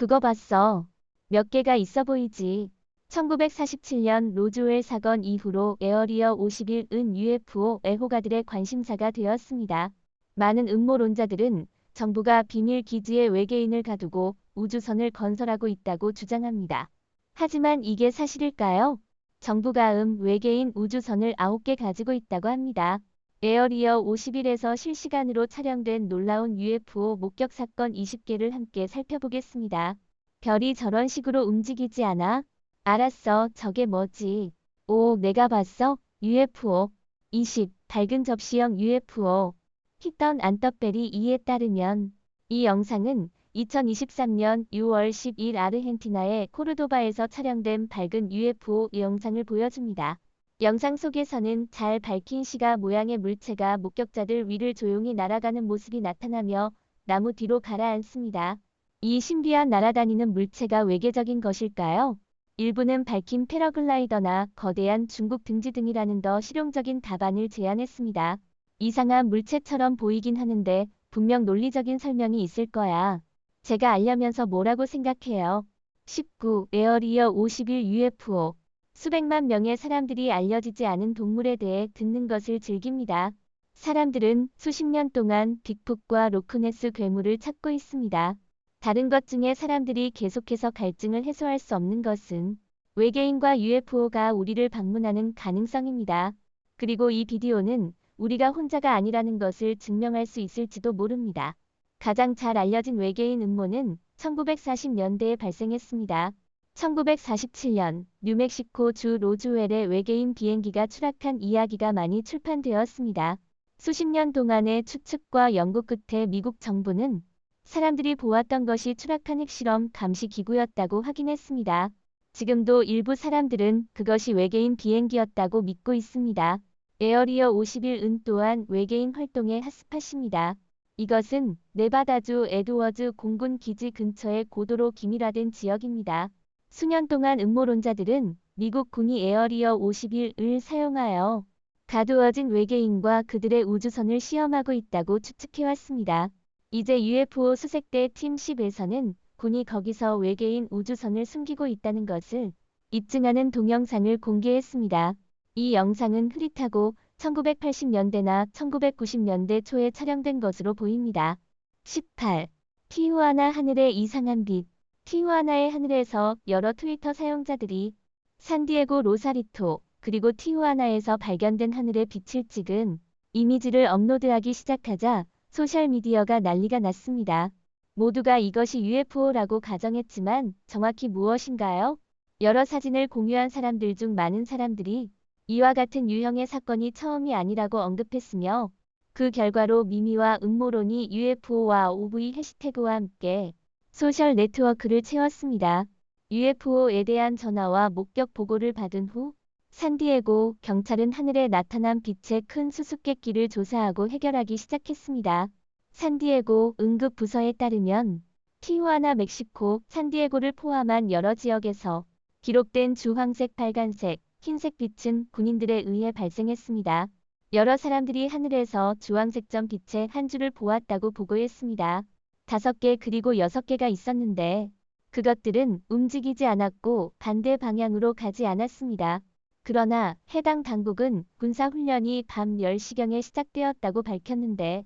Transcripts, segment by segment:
그거 봤어. 몇 개가 있어 보이지. 1947년 로즈웰 사건 이후로 에어리어 51은 UFO 애호가들의 관심사가 되었습니다. 많은 음모론자들은 정부가 비밀 기지에 외계인을 가두고 우주선을 건설하고 있다고 주장합니다. 하지만 이게 사실일까요? 정부가 외계인 우주선을 9개 가지고 있다고 합니다. 에어리어 51에서 실시간으로 촬영된 놀라운 UFO 목격 사건 20개를 함께 살펴보겠습니다. 별이 저런 식으로 움직이지 않아? 알았어, 저게 뭐지? 오, 내가 봤어? UFO. 20. 밝은 접시형 UFO. 히던 안떡베리 2에 따르면 이 영상은 2023년 6월 10일 아르헨티나의 코르도바에서 촬영된 밝은 UFO 영상을 보여줍니다. 영상 속에서는 잘 밝힌 시가 모양의 물체가 목격자들 위를 조용히 날아가는 모습이 나타나며 나무 뒤로 가라앉습니다. 이 신비한 날아다니는 물체가 외계적인 것일까요? 일부는 밝힌 패러글라이더나 거대한 중국 등지 등이라는 더 실용적인 답안을 제안했습니다. 이상한 물체처럼 보이긴 하는데 분명 논리적인 설명이 있을 거야. 제가 알려면서 뭐라고 생각해요? 19. 에어리어 51 UFO. 수백만 명의 사람들이 알려지지 않은 동물에 대해 듣는 것을 즐깁니다. 사람들은 수십 년 동안 빅풋과 로크네스 괴물을 찾고 있습니다. 다른 것 중에 사람들이 계속해서 갈증을 해소할 수 없는 것은 외계인과 UFO가 우리를 방문하는 가능성입니다. 그리고 이 비디오는 우리가 혼자가 아니라는 것을 증명할 수 있을지도 모릅니다. 가장 잘 알려진 외계인 음모는 1940년대에 발생했습니다. 1947년 뉴멕시코 주 로즈웰에 외계인 비행기가 추락한 이야기가 많이 출판되었습니다. 수십 년 동안의 추측과 연구 끝에 미국 정부는 사람들이 보았던 것이 추락한 핵실험 감시 기구였다고 확인했습니다. 지금도 일부 사람들은 그것이 외계인 비행기였다고 믿고 있습니다. 에어리어 51은 또한 외계인 활동의 핫스팟입니다. 이것은 네바다주 에드워즈 공군 기지 근처의 고도로 기밀화된 지역입니다. 수년 동안 음모론자들은 미국 군이 에어리어 51을 사용하여 가두어진 외계인과 그들의 우주선을 시험하고 있다고 추측해왔습니다. 이제 UFO 수색대 팀 10에서는 군이 거기서 외계인 우주선을 숨기고 있다는 것을 입증하는 동영상을 공개했습니다. 이 영상은 흐릿하고 1980년대나 1990년대 초에 촬영된 것으로 보입니다. 18. 티후아나 하늘의 이상한 빛. 티후아나의 하늘에서 여러 트위터 사용자들이 산디에고 로사리토 그리고 티후아나에서 발견된 하늘의 빛을 찍은 이미지를 업로드하기 시작하자 소셜미디어가 난리가 났습니다. 모두가 이것이 UFO라고 가정했지만 정확히 무엇인가요? 여러 사진을 공유한 사람들 중 많은 사람들이 이와 같은 유형의 사건이 처음이 아니라고 언급했으며 그 결과로 미미와 음모론이 UFO와 OV 해시태그와 함께 소셜 네트워크를 채웠습니다. UFO에 대한 전화와 목격 보고를 받은 후 산디에고 경찰은 하늘에 나타난 빛의 큰 수수께끼를 조사하고 해결하기 시작했습니다. 산디에고 응급 부서에 따르면 티후아나 멕시코 산디에고를 포함한 여러 지역에서 기록된 주황색, 빨간색, 흰색 빛은 군인들에 의해 발생했습니다. 여러 사람들이 하늘에서 주황색점 빛의 한 줄을 보았다고 보고했습니다. 5개 그리고 6개가 있었는데 그것들은 움직이지 않았고 반대 방향으로 가지 않았습니다. 그러나 해당 당국은 군사훈련이 밤 10시경에 시작되었다고 밝혔는데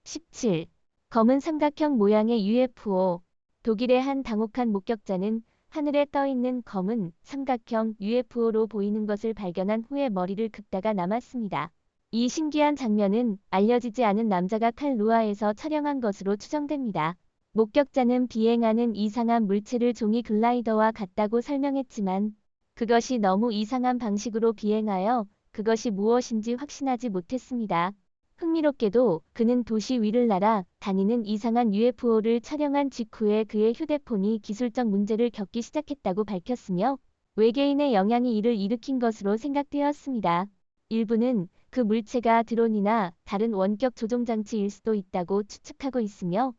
17. 검은 삼각형 모양의 UFO. 독일의 한 당혹한 목격자는 하늘에 떠있는 검은 삼각형 UFO로 보이는 것을 발견한 후에 머리를 긁다가 남았습니다. 이 신기한 장면은 알려지지 않은 남자가 칼루아에서 촬영한 것으로 추정됩니다. 목격자는 비행하는 이상한 물체를 종이 글라이더와 같다고 설명했지만 그것이 너무 이상한 방식으로 비행하여 그것이 무엇인지 확신하지 못했습니다. 흥미롭게도 그는 도시 위를 날아 다니는 이상한 UFO를 촬영한 직후에 그의 휴대폰이 기술적 문제를 겪기 시작했다고 밝혔으며 외계인의 영향이 이를 일으킨 것으로 생각되었습니다. 일부는 그 물체가 드론이나 다른 원격 조종 장치일 수도 있다고 추측하고 있으며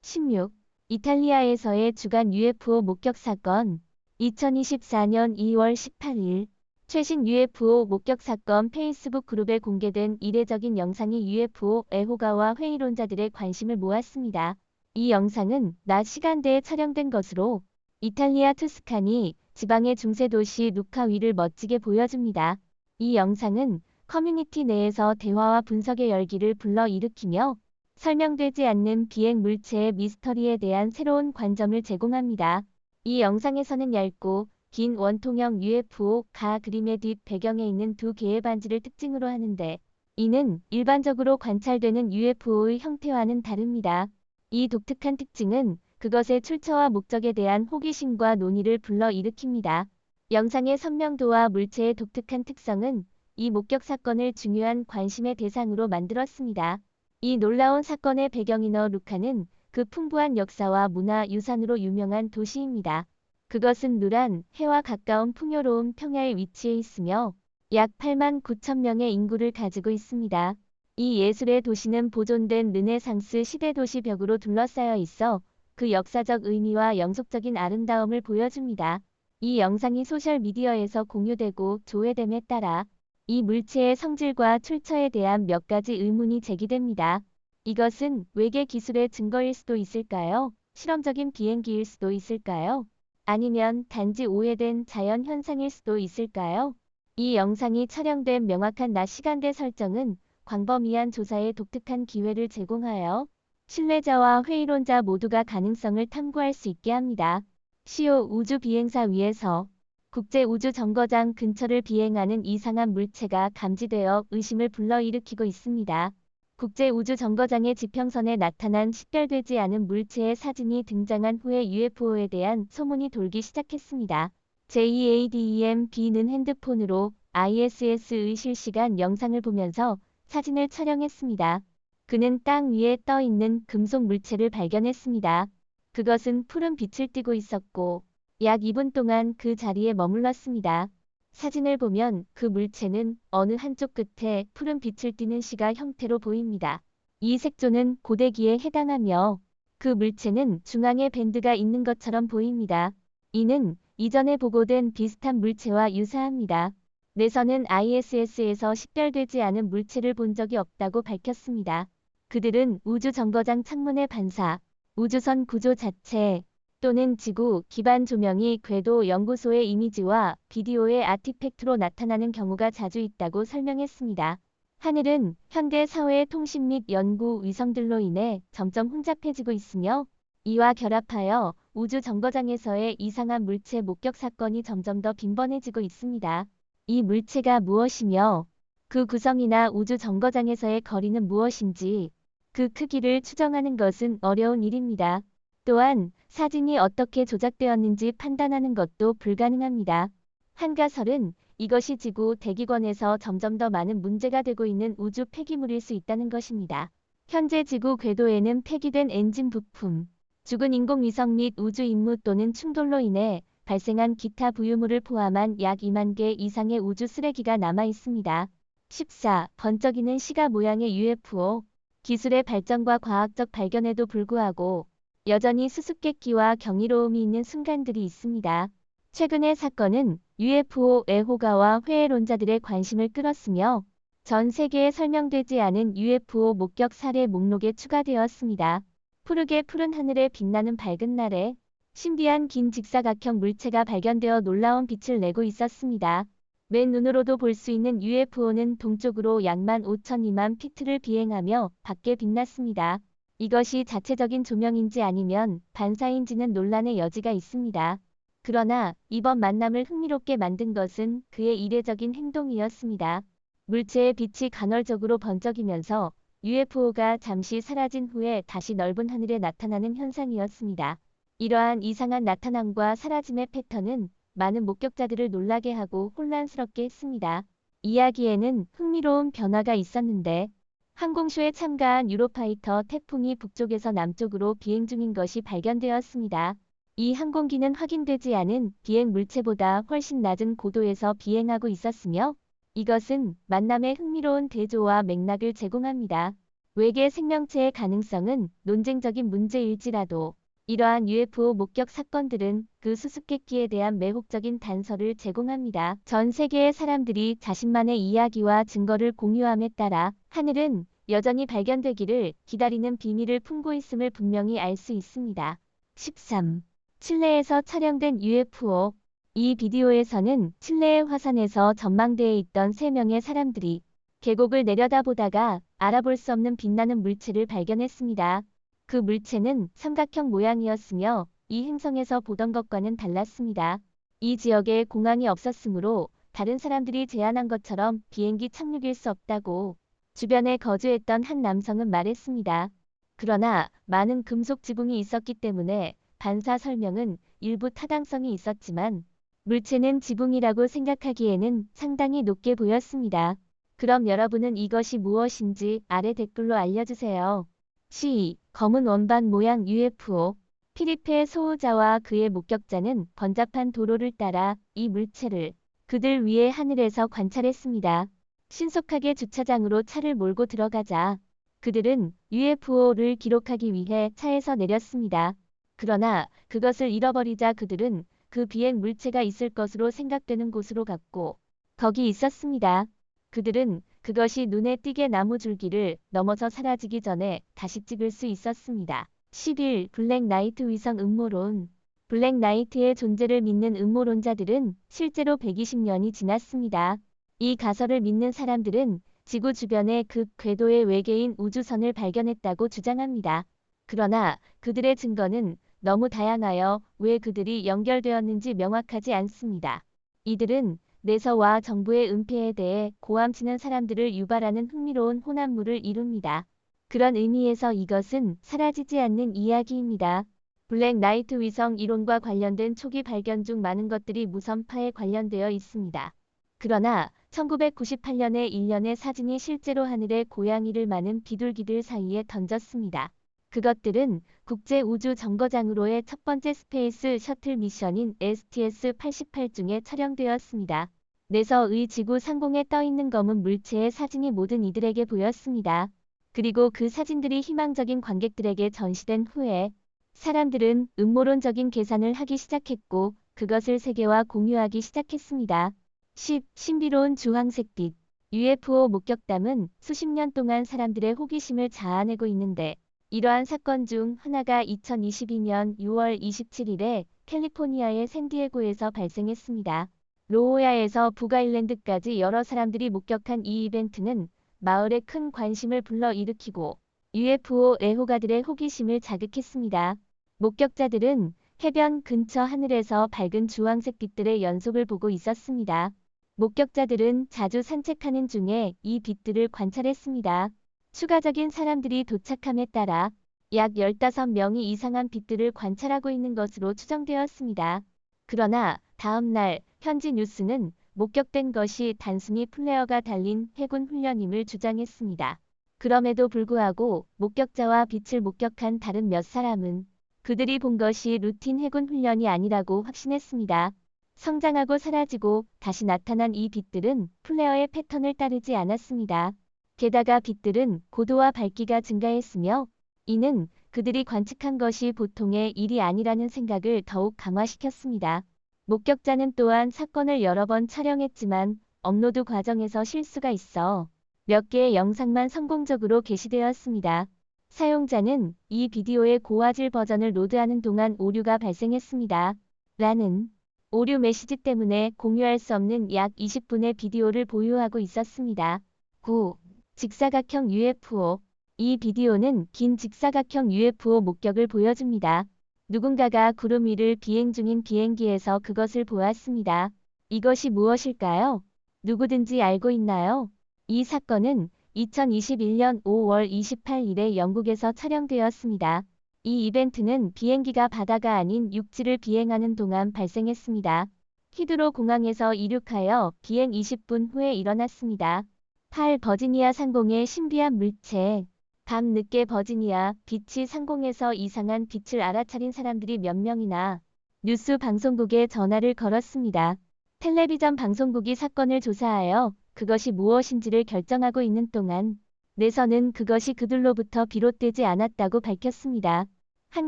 16. 이탈리아에서의 주간 UFO 목격 사건. 2024년 2월 18일 최신 UFO 목격 사건 페이스북 그룹에 공개된 이례적인 영상이 UFO 애호가와 회의론자들의 관심을 모았습니다. 이 영상은 낮 시간대에 촬영된 것으로 이탈리아 투스카니 지방의 중세 도시 루카 위를 멋지게 보여줍니다. 이 영상은 커뮤니티 내에서 대화와 분석의 열기를 불러일으키며 설명되지 않는 비행 물체의 미스터리에 대한 새로운 관점을 제공합니다. 이 영상에서는 얇고 긴 원통형 UFO가 그림의 뒷 배경에 있는 두 개의 반지를 특징으로 하는데 이는 일반적으로 관찰되는 UFO의 형태와는 다릅니다. 이 독특한 특징은 그것의 출처와 목적에 대한 호기심과 논의를 불러일으킵니다. 영상의 선명도와 물체의 독특한 특성은 이 목격 사건을 중요한 관심의 대상으로 만들었습니다. 이 놀라운 사건의 배경이너 루카는 그 풍부한 역사와 문화 유산으로 유명한 도시입니다. 그것은 누란 해와 가까운 풍요로운 평야에 위치해 있으며 약 8만 9천 명의 인구를 가지고 있습니다. 이 예술의 도시는 보존된 르네상스 시대 도시 벽으로 둘러싸여 있어 그 역사적 의미와 영속적인 아름다움을 보여줍니다. 이 영상이 소셜미디어에서 공유되고 조회됨에 따라 이 물체의 성질과 출처에 대한 몇 가지 의문이 제기됩니다. 이것은 외계 기술의 증거일 수도 있을까요? 실험적인 비행기일 수도 있을까요? 아니면 단지 오해된 자연 현상일 수도 있을까요? 이 영상이 촬영된 명확한 낮 시간대 설정은 광범위한 조사에 독특한 기회를 제공하여 신뢰자와 회의론자 모두가 가능성을 탐구할 수 있게 합니다. 시오 우주 비행사 위에서 국제우주정거장 근처를 비행하는 이상한 물체가 감지되어 의심을 불러일으키고 있습니다. 국제우주정거장의 지평선에 나타난 식별되지 않은 물체의 사진이 등장한 후에 UFO에 대한 소문이 돌기 시작했습니다. JADEMB는 핸드폰으로 ISS의 실시간 영상을 보면서 사진을 촬영했습니다. 그는 땅 위에 떠 있는 금속 물체를 발견했습니다. 그것은 푸른 빛을 띠고 있었고 약 2분 동안 그 자리에 머물렀습니다. 사진을 보면 그 물체는 어느 한쪽 끝에 푸른 빛을 띠는 시가 형태로 보입니다. 이 색조는 고대기에 해당하며 그 물체는 중앙에 밴드가 있는 것처럼 보입니다. 이는 이전에 보고된 비슷한 물체와 유사합니다. 내선은 ISS에서 식별되지 않은 물체를 본 적이 없다고 밝혔습니다. 그들은 우주정거장 창문의 반사, 우주선 구조 자체 또는 지구 기반 조명이 궤도 연구소의 이미지와 비디오의 아티팩트로 나타나는 경우가 자주 있다고 설명했습니다. 하늘은 현대 사회의 통신 및 연구 위성들로 인해 점점 혼잡해지고 있으며 이와 결합하여 우주 정거장에서의 이상한 물체 목격 사건이 점점 더 빈번해지고 있습니다. 이 물체가 무엇이며 그 구성이나 우주 정거장에서의 거리는 무엇인지 그 크기를 추정하는 것은 어려운 일입니다. 또한 사진이 어떻게 조작되었는지 판단하는 것도 불가능합니다. 한가설은 이것이 지구 대기권에서 점점 더 많은 문제가 되고 있는 우주 폐기물일 수 있다는 것입니다. 현재 지구 궤도에는 폐기된 엔진 부품, 죽은 인공위성 및 우주 임무 또는 충돌로 인해 발생한 기타 부유물을 포함한 약 2만 개 이상의 우주 쓰레기가 남아 있습니다. 14. 번쩍이는 시가 모양의 UFO. 기술의 발전과 과학적 발견에도 불구하고 여전히 수수께끼와 경이로움이 있는 순간들이 있습니다. 최근의 사건은 UFO 애호가와 회의론자들의 관심을 끌었으며 전 세계에 설명되지 않은 UFO 목격 사례 목록에 추가되었습니다. 푸르게 푸른 하늘에 빛나는 밝은 날에 신비한 긴 직사각형 물체가 발견되어 놀라운 빛을 내고 있었습니다. 맨눈으로도 볼 수 있는 UFO는 동쪽으로 약 15,002만 피트를 비행하며 밖에 빛났습니다. 이것이 자체적인 조명인지 아니면 반사인지는 논란의 여지가 있습니다. 그러나 이번 만남을 흥미롭게 만든 것은 그의 이례적인 행동이었습니다. 물체의 빛이 간헐적으로 번쩍이면서 UFO가 잠시 사라진 후에 다시 넓은 하늘에 나타나는 현상이었습니다. 이러한 이상한 나타남과 사라짐의 패턴은 많은 목격자들을 놀라게 하고 혼란스럽게 했습니다. 이야기에는 흥미로운 변화가 있었는데 항공쇼에 참가한 유로파이터 태풍이 북쪽에서 남쪽으로 비행 중인 것이 발견되었습니다. 이 항공기는 확인되지 않은 비행 물체보다 훨씬 낮은 고도에서 비행하고 있었으며 이것은 만남의 흥미로운 대조와 맥락을 제공합니다. 외계 생명체의 가능성은 논쟁적인 문제일지라도 이러한 UFO 목격 사건들은 그 수수께끼에 대한 매혹적인 단서를 제공합니다. 전 세계의 사람들이 자신만의 이야기와 증거를 공유함에 따라 하늘은 여전히 발견되기를 기다리는 비밀을 품고 있음을 분명히 알 수 있습니다. 13. 칠레에서 촬영된 UFO. 이 비디오에서는 칠레의 화산에서 전망대에 있던 3명의 사람들이 계곡을 내려다보다가 알아볼 수 없는 빛나는 물체를 발견했습니다. 그 물체는 삼각형 모양이었으며 이 행성에서 보던 것과는 달랐습니다. 이 지역에 공항이 없었으므로 다른 사람들이 제안한 것처럼 비행기 착륙일 수 없다고 주변에 거주했던 한 남성은 말했습니다. 그러나 많은 금속 지붕이 있었기 때문에 반사 설명은 일부 타당성이 있었지만 물체는 지붕이라고 생각하기에는 상당히 높게 보였습니다. 그럼 여러분은 이것이 무엇인지 아래 댓글로 알려주세요. C. 검은 원반 모양 UFO. 필리페 소호자와 그의 목격자는 번잡한 도로를 따라 이 물체를 그들 위의 하늘에서 관찰했습니다. 신속하게 주차장으로 차를 몰고 들어가자 그들은 UFO를 기록하기 위해 차에서 내렸습니다. 그러나 그것을 잃어버리자 그들은 그 비행 물체가 있을 것으로 생각되는 곳으로 갔고 거기 있었습니다. 그들은 그것이 눈에 띄게 나무 줄기를 넘어서 사라지기 전에 다시 찍을 수 있었습니다. 11. 블랙 나이트 위성 음모론. 블랙 나이트의 존재를 믿는 음모론자들은 실제로 120년이 지났습니다. 이 가설을 믿는 사람들은 지구 주변에 극 궤도의 외계인 우주선을 발견했다고 주장합니다. 그러나 그들의 증거는 너무 다양하여 왜 그들이 연결되었는지 명확하지 않습니다. 이들은 내서와 정부의 은폐에 대해 고함치는 사람들을 유발하는 흥미로운 혼합물을 이룹니다. 그런 의미에서 이것은 사라지지 않는 이야기입니다. 블랙 나이트 위성 이론과 관련된 초기 발견 중 많은 것들이 무선파에 관련되어 있습니다. 그러나 1998년에 일련의 사진이 실제로 하늘에 고양이를 마는 비둘기들 사이에 던졌습니다. 그것들은 국제우주정거장으로의 첫 번째 스페이스 셔틀 미션인 STS-88 중에 촬영되었습니다. 내서의 지구 상공에 떠있는 검은 물체의 사진이 모든 이들에게 보였습니다. 그리고 그 사진들이 희망적인 관객들에게 전시된 후에 사람들은 음모론적인 계산을 하기 시작했고 그것을 세계와 공유하기 시작했습니다. 10. 신비로운 주황색빛. UFO 목격담은 수십 년 동안 사람들의 호기심을 자아내고 있는데 이러한 사건 중 하나가 2022년 6월 27일에 캘리포니아의 샌디에고에서 발생했습니다. 로호야에서 북아일랜드까지 여러 사람들이 목격한 이 이벤트는 마을에 큰 관심을 불러일으키고 UFO 애호가들의 호기심을 자극했습니다. 목격자들은 해변 근처 하늘에서 밝은 주황색 빛들의 연속을 보고 있었습니다. 목격자들은 자주 산책하는 중에 이 빛들을 관찰했습니다. 추가적인 사람들이 도착함에 따라 약 15명이 이상한 빛들을 관찰하고 있는 것으로 추정되었습니다. 그러나 다음 날 현지 뉴스는 목격된 것이 단순히 플레어가 달린 해군 훈련임을 주장했습니다. 그럼에도 불구하고 목격자와 빛을 목격한 다른 몇 사람은 그들이 본 것이 루틴 해군 훈련이 아니라고 확신했습니다. 성장하고 사라지고 다시 나타난 이 빛들은 플레어의 패턴을 따르지 않았습니다. 게다가 빛들은 고도와 밝기가 증가했으며 이는 그들이 관측한 것이 보통의 일이 아니라는 생각을 더욱 강화시켰습니다. 목격자는 또한 사건을 여러 번 촬영했지만 업로드 과정에서 실수가 있어 몇 개의 영상만 성공적으로 게시되었습니다. 사용자는 이 비디오의 고화질 버전을 로드하는 동안 오류가 발생했습니다. 라는 오류 메시지 때문에 공유할 수 없는 약 20분의 비디오를 보유하고 있었습니다. 9. 직사각형 UFO. 이 비디오는 긴 직사각형 UFO 목격을 보여줍니다. 누군가가 구름 위를 비행 중인 비행기에서 그것을 보았습니다. 이것이 무엇일까요? 누구든지 알고 있나요? 이 사건은 2021년 5월 28일에 영국에서 촬영되었습니다. 이 이벤트는 비행기가 바다가 아닌 육지를 비행하는 동안 발생했습니다. 히드로 공항에서 이륙하여 비행 20분 후에 일어났습니다. 8. 버지니아 상공의 신비한 물체. 밤 늦게 버지니아 비치 상공에서 이상한 빛을 알아차린 사람들이 몇 명이나 뉴스 방송국에 전화를 걸었습니다. 텔레비전 방송국이 사건을 조사하여 그것이 무엇인지를 결정하고 있는 동안 내서는 그것이 그들로부터 비롯되지 않았다고 밝혔습니다. 한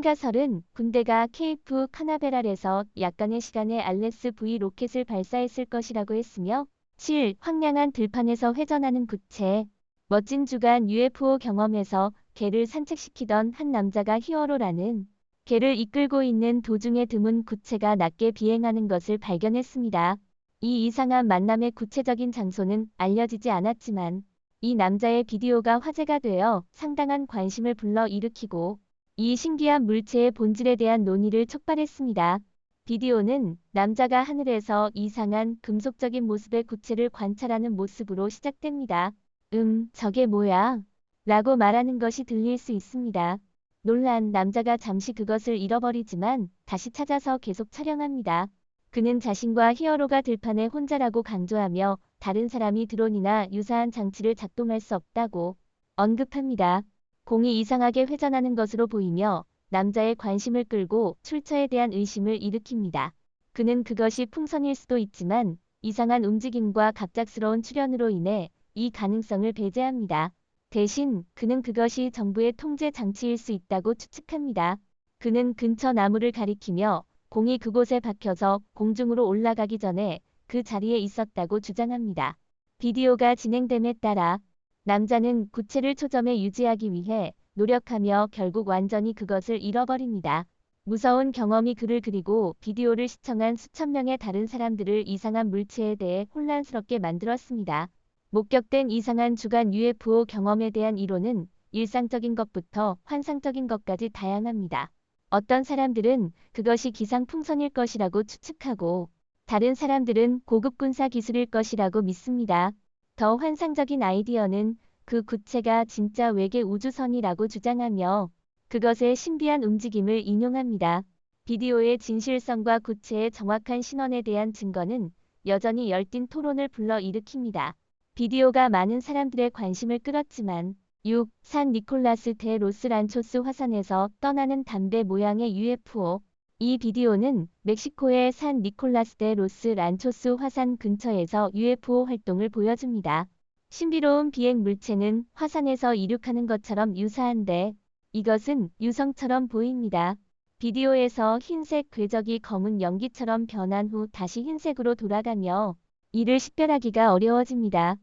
가설은 군대가 케이프 카나베랄에서 약간의 시간에 알레스 V 로켓을 발사했을 것이라고 했으며 7. 황량한 들판에서 회전하는 구체. 멋진 주간 UFO 경험에서 개를 산책시키던 한 남자가 히어로라는 개를 이끌고 있는 도중에 드문 구체가 낮게 비행하는 것을 발견했습니다. 이 이상한 만남의 구체적인 장소는 알려지지 않았지만 이 남자의 비디오가 화제가 되어 상당한 관심을 불러일으키고 이 신기한 물체의 본질에 대한 논의를 촉발했습니다. 비디오는 남자가 하늘에서 이상한 금속적인 모습의 구체를 관찰하는 모습으로 시작됩니다. 저게 뭐야? 라고 말하는 것이 들릴 수 있습니다. 놀란 남자가 잠시 그것을 잃어버리지만 다시 찾아서 계속 촬영합니다. 그는 자신과 히어로가 들판에 혼자라고 강조하며 다른 사람이 드론이나 유사한 장치를 작동할 수 없다고 언급합니다. 공이 이상하게 회전하는 것으로 보이며 남자의 관심을 끌고 출처에 대한 의심을 일으킵니다. 그는 그것이 풍선일 수도 있지만 이상한 움직임과 갑작스러운 출현으로 인해 이 가능성을 배제합니다. 대신 그는 그것이 정부의 통제 장치일 수 있다고 추측합니다. 그는 근처 나무를 가리키며 공이 그곳에 박혀서 공중으로 올라가기 전에 그 자리에 있었다고 주장합니다. 비디오가 진행됨에 따라 남자는 구체를 초점에 유지하기 위해 노력하며 결국 완전히 그것을 잃어버립니다. 무서운 경험이 그를 그리고 비디오를 시청한 수천 명의 다른 사람들을 이상한 물체에 대해 혼란스럽게 만들었습니다. 목격된 이상한 주간 UFO 경험에 대한 이론은 일상적인 것부터 환상적인 것까지 다양합니다. 어떤 사람들은 그것이 기상풍선일 것이라고 추측하고 다른 사람들은 고급 군사 기술일 것이라고 믿습니다. 더 환상적인 아이디어는 그 구체가 진짜 외계 우주선이라고 주장하며 그것의 신비한 움직임을 인용합니다. 비디오의 진실성과 구체의 정확한 신원에 대한 증거는 여전히 열띤 토론을 불러일으킵니다. 비디오가 많은 사람들의 관심을 끌었지만 산 니콜라스 데 로스 란초스 화산에서 떠나는 담배 모양의 UFO. 이 비디오는 멕시코의 산 니콜라스 데 로스 란초스 화산 근처에서 UFO 활동을 보여줍니다. 신비로운 비행 물체는 화산에서 이륙하는 것처럼 유사한데 이것은 유성처럼 보입니다. 비디오에서 흰색 궤적이 검은 연기처럼 변한 후 다시 흰색으로 돌아가며 이를 식별하기가 어려워집니다.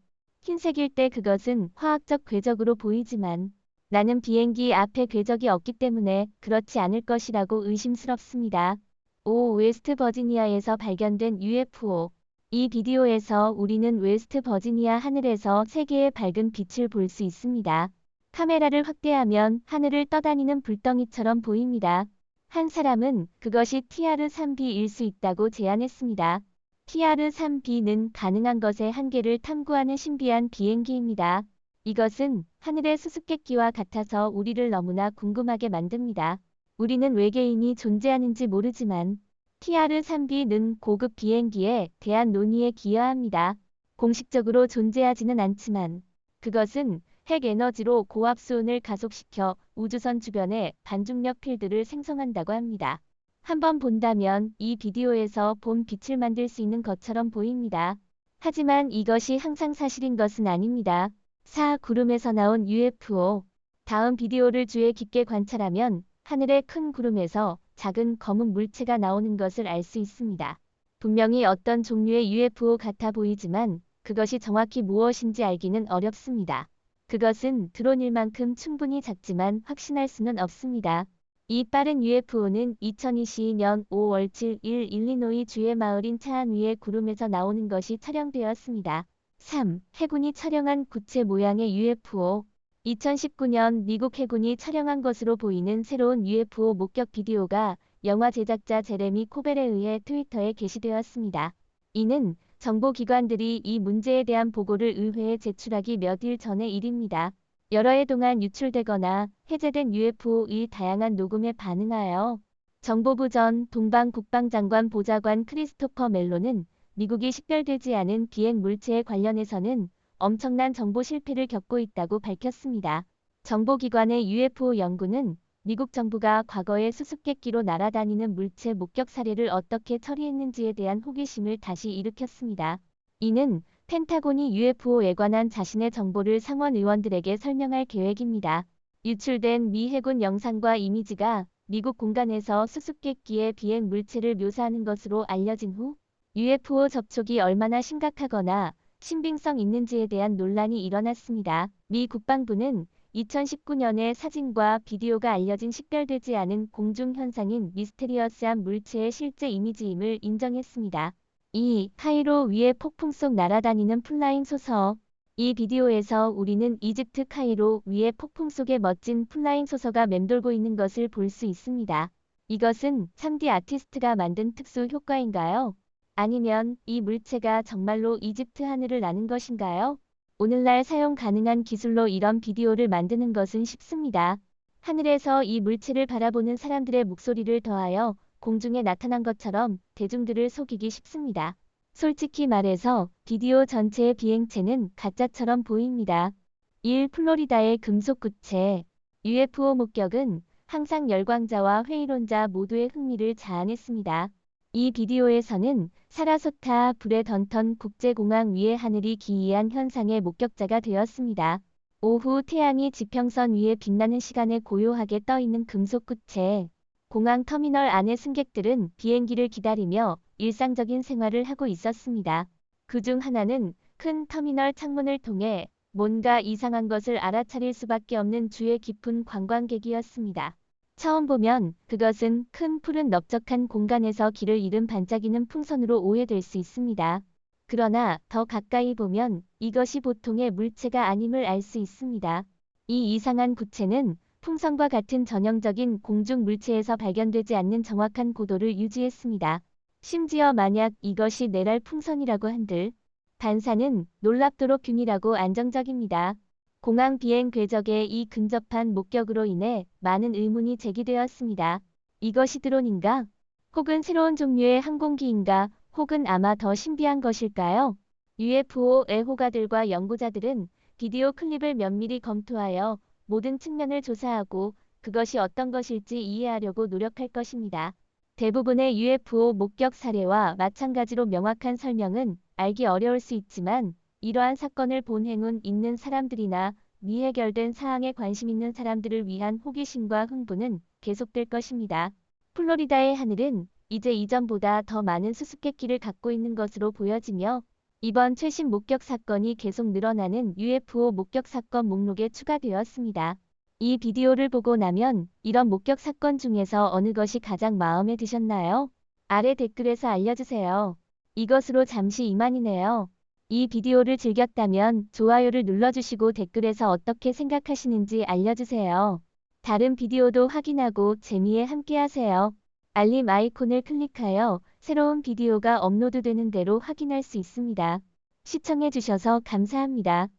흰색일 때 그것은 화학적 궤적으로 보이지만 나는 비행기 앞에 궤적이 없기 때문에 그렇지 않을 것이라고 의심스럽습니다. 웨스트 버지니아에서 발견된 UFO. 이 비디오에서 우리는 웨스트 버지니아 하늘에서 세 개의 밝은 빛을 볼 수 있습니다. 카메라를 확대하면 하늘을 떠다니는 불덩이처럼 보입니다. 한 사람은 그것이 TR-3B일 수 있다고 제안했습니다. TR-3B는 가능한 것의 한계를 탐구하는 신비한 비행기입니다. 이것은 하늘의 수수께끼와 같아서 우리를 너무나 궁금하게 만듭니다. 우리는 외계인이 존재하는지 모르지만 TR-3B는 고급 비행기에 대한 논의에 기여합니다. 공식적으로 존재하지는 않지만 그것은 핵 에너지로 고압 수온을 가속시켜 우주선 주변에 반중력 필드를 생성한다고 합니다. 한번 본다면 이 비디오에서 본 빛을 만들 수 있는 것처럼 보입니다. 하지만 이것이 항상 사실인 것은 아닙니다. 구름에서 나온 UFO. 다음 비디오를 주의 깊게 관찰하면 하늘의 큰 구름에서 작은 검은 물체가 나오는 것을 알 수 있습니다. 분명히 어떤 종류의 UFO 같아 보이지만 그것이 정확히 무엇인지 알기는 어렵습니다. 그것은 드론일 만큼 충분히 작지만 확신할 수는 없습니다. 이 빠른 UFO는 2022년 5월 7일 일리노이 주의 마을인 차안 위의 구름에서 나오는 것이 촬영되었습니다. 해군이 촬영한 구체 모양의 UFO. 2019년 미국 해군이 촬영한 것으로 보이는 새로운 UFO 목격 비디오가 영화 제작자 제레미 코벨에 의해 트위터에 게시되었습니다. 이는 정보기관들이 이 문제에 대한 보고를 의회에 제출하기 몇 일 전의 일입니다. 여러 해 동안 유출되거나 해제된 UFO의 다양한 녹음에 반응하여 정보부 전 동방국방장관 보좌관 크리스토퍼 멜로는 미국이 식별되지 않은 비행 물체에 관련해서는 엄청난 정보 실패를 겪고 있다고 밝혔습니다. 정보기관의 UFO 연구는 미국 정부가 과거에 수수께끼로 날아다니는 물체 목격 사례를 어떻게 처리했는지에 대한 호기심을 다시 일으켰습니다. 이는 펜타곤이 UFO에 관한 자신의 정보를 상원 의원들에게 설명할 계획입니다. 유출된 미 해군 영상과 이미지가 미국 공간에서 수수께끼의 비행 물체를 묘사하는 것으로 알려진 후 UFO 접촉이 얼마나 심각하거나 신빙성 있는지에 대한 논란이 일어났습니다. 미 국방부는 2019년에 사진과 비디오가 알려진 식별되지 않은 공중 현상인 미스테리어스한 물체의 실제 이미지임을 인정했습니다. 이 카이로 위에 폭풍 속 날아다니는 플라잉 소서. 이 비디오에서 우리는 이집트 카이로 위에 폭풍 속에 멋진 플라잉 소서가 맴돌고 있는 것을 볼 수 있습니다. 이것은 3D 아티스트가 만든 특수 효과인가요? 아니면 이 물체가 정말로 이집트 하늘을 나는 것인가요? 오늘날 사용 가능한 기술로 이런 비디오를 만드는 것은 쉽습니다. 하늘에서 이 물체를 바라보는 사람들의 목소리를 더하여 공중에 나타난 것처럼 대중들을 속이기 쉽습니다. 솔직히 말해서 비디오 전체의 비행체는 가짜처럼 보입니다. 1. 플로리다의 금속구체. UFO 목격은 항상 열광자와 회의론자 모두의 흥미를 자아냈습니다. 이 비디오에서는 사라소타 브레던턴 국제공항 위의 하늘이 기이한 현상의 목격자가 되었습니다. 오후 태양이 지평선 위에 빛나는 시간에 고요하게 떠있는 금속구체. 공항 터미널 안의 승객들은 비행기를 기다리며 일상적인 생활을 하고 있었습니다. 그중 하나는 큰 터미널 창문을 통해 뭔가 이상한 것을 알아차릴 수밖에 없는 주의 깊은 관광객이었습니다. 처음 보면 그것은 큰 푸른 넓적한 공간에서 길을 잃은 반짝이는 풍선으로 오해될 수 있습니다. 그러나 더 가까이 보면 이것이 보통의 물체가 아님을 알 수 있습니다. 이 이상한 구체는 풍선과 같은 전형적인 공중 물체에서 발견되지 않는 정확한 고도를 유지했습니다. 심지어 만약 이것이 내랄 풍선이라고 한들 반사는 놀랍도록 균일하고 안정적입니다. 공항 비행 궤적의 이 근접한 목격으로 인해 많은 의문이 제기되었습니다. 이것이 드론인가? 혹은 새로운 종류의 항공기인가? 혹은 아마 더 신비한 것일까요? UFO 애호가들과 연구자들은 비디오 클립을 면밀히 검토하여 모든 측면을 조사하고 그것이 어떤 것일지 이해하려고 노력할 것입니다. 대부분의 UFO 목격 사례와 마찬가지로 명확한 설명은 알기 어려울 수 있지만 이러한 사건을 본 행운 있는 사람들이나 미해결된 사항에 관심 있는 사람들을 위한 호기심과 흥분은 계속될 것입니다. 플로리다의 하늘은 이제 이전보다 더 많은 수수께끼를 갖고 있는 것으로 보여지며 이번 최신 목격 사건이 계속 늘어나는 UFO 목격 사건 목록에 추가되었습니다. 이 비디오를 보고 나면 이런 목격 사건 중에서 어느 것이 가장 마음에 드셨나요? 아래 댓글에서 알려주세요. 이것으로 잠시 이만이네요. 이 비디오를 즐겼다면 좋아요를 눌러주시고 댓글에서 어떻게 생각하시는지 알려주세요. 다른 비디오도 확인하고 재미에 함께하세요. 알림 아이콘을 클릭하여 새로운 비디오가 업로드되는 대로 확인할 수 있습니다. 시청해주셔서 감사합니다.